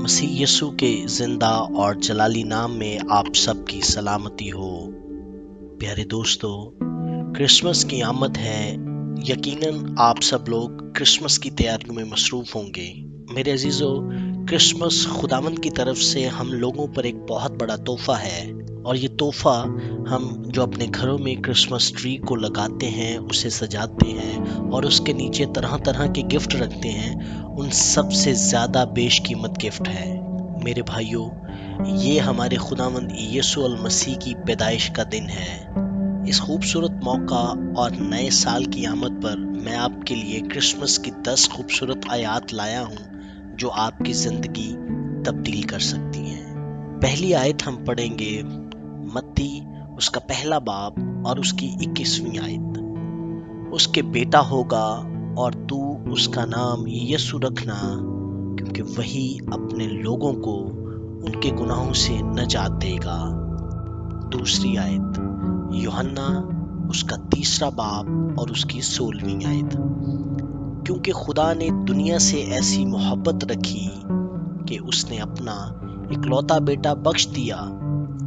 مسیح یسوع کے زندہ اور جلالی نام میں آپ سب کی سلامتی ہو۔ پیارے دوستو، کرسمس کی آمد ہے۔ یقیناً آپ سب لوگ کرسمس کی تیاریوں میں مصروف ہوں گے۔ میرے عزیزو، کرسمس خداوند کی طرف سے ہم لوگوں پر ایک بہت بڑا تحفہ ہے، اور یہ تحفہ ہم جو اپنے گھروں میں کرسمس ٹری کو لگاتے ہیں، اسے سجاتے ہیں اور اس کے نیچے طرح طرح کے گفٹ رکھتے ہیں، ان سب سے زیادہ بیش قیمت گفٹ ہے۔ میرے بھائیو، یہ ہمارے خداوند یسوع المسیح کی پیدائش کا دن ہے۔ اس خوبصورت موقع اور نئے سال کی آمد پر میں آپ کے لیے کرسمس کی 10 خوبصورت آیات لایا ہوں جو آپ کی زندگی تبدیل کر سکتی ہیں۔ پہلی آیت ہم پڑھیں گے متی اس کا پہلا باب اور اس کی 21ویں آیت۔ اس کے بیٹا ہوگا اور تو اس کا نام یسوع رکھنا، کیونکہ وہی اپنے لوگوں کو ان کے گناہوں سے نجات دے گا۔ دوسری آیت یوحنا اس کا 3 باب اور اس کی 16ویں آیت۔ کیونکہ خدا نے دنیا سے ایسی محبت رکھی کہ اس نے اپنا اکلوتا بیٹا بخش دیا،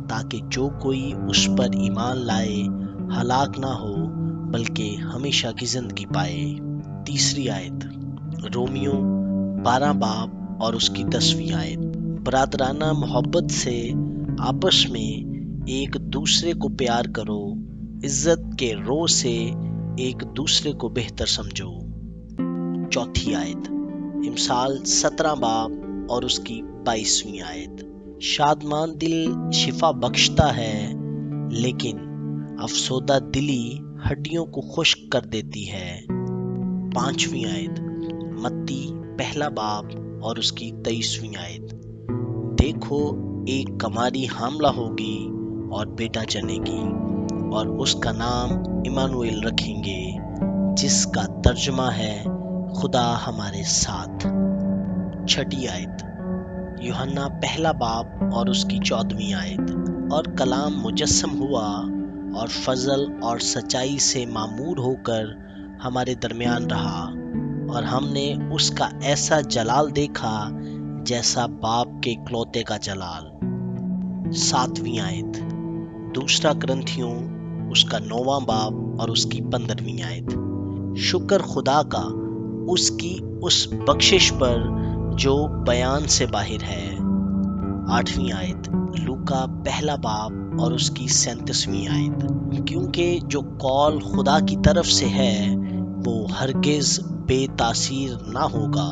تاکہ جو کوئی اس پر ایمان لائے ہلاک نہ ہو بلکہ ہمیشہ کی زندگی پائے۔ تیسری آیت رومیو 12 باب اور اس کی 10ویں آیت۔ برادرانہ محبت سے آپس میں ایک دوسرے کو پیار کرو، عزت کے روح سے ایک دوسرے کو بہتر سمجھو۔ چوتھی آیت امثال 17 باب اور اس کی 22ویں آیت۔ شادمان دل شفا بخشتا ہے، لیکن افسردہ دلی ہڈیوں کو خشک کر دیتی ہے۔ 5ویں آیت متی پہلا باب اور اس کی 23ویں آیت۔ دیکھو، ایک کماری حاملہ ہوگی اور بیٹا جنے گی، اور اس کا نام ایمانویل رکھیں گے، جس کا ترجمہ ہے خدا ہمارے ساتھ۔ چھٹی آیت یوحنا پہلا باب اور اس کی 14ویں آیت۔ اور کلام مجسم ہوا اور فضل اور سچائی سے معمور ہو کر ہمارے درمیان رہا، اور ہم نے اس کا ایسا جلال دیکھا جیسا باپ کے اکلوتے کا جلال۔ 7ویں آیت دوسرا کرنتھیوں اس کا 9واں باب اور اس کی 15ویں آیت۔ شکر خدا کا اس کی اس بخشش پر جو بیان سے باہر ہے۔ 8ویں آیت لوکا پہلا باب اور اس کی 37ویں آیت۔ کیونکہ جو قول خدا کی طرف سے ہے وہ ہرگز بے تاثیر نہ ہوگا۔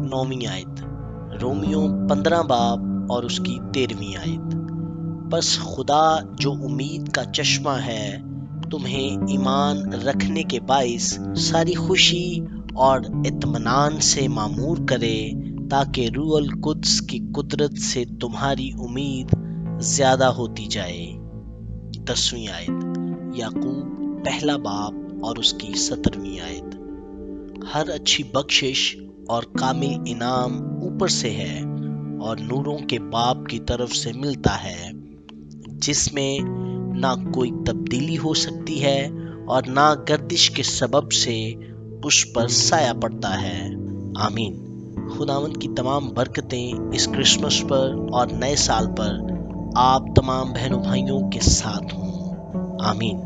9ویں آیت رومیو 15 باب اور اس کی 13ویں آیت۔ بس خدا جو امید کا چشمہ ہے، تمہیں ایمان رکھنے کے باعث ساری خوشی اور اطمینان سے معمور کرے، تاکہ روح القدس کی قدرت سے تمہاری امید زیادہ ہوتی جائے۔ 10ویں آیت یعقوب پہلا باب اور اس کی 17ویں آیت۔ ہر اچھی بخشش اور کامل انعام اوپر سے ہے اور نوروں کے باپ کی طرف سے ملتا ہے، جس میں نہ کوئی تبدیلی ہو سکتی ہے اور نہ گردش کے سبب سے اس پر سایہ پڑتا ہے۔ آمین۔ خداوند کی تمام برکتیں اس کرسمس پر اور نئے سال پر آپ تمام بہنوں بھائیوں کے ساتھ ہوں۔ آمین۔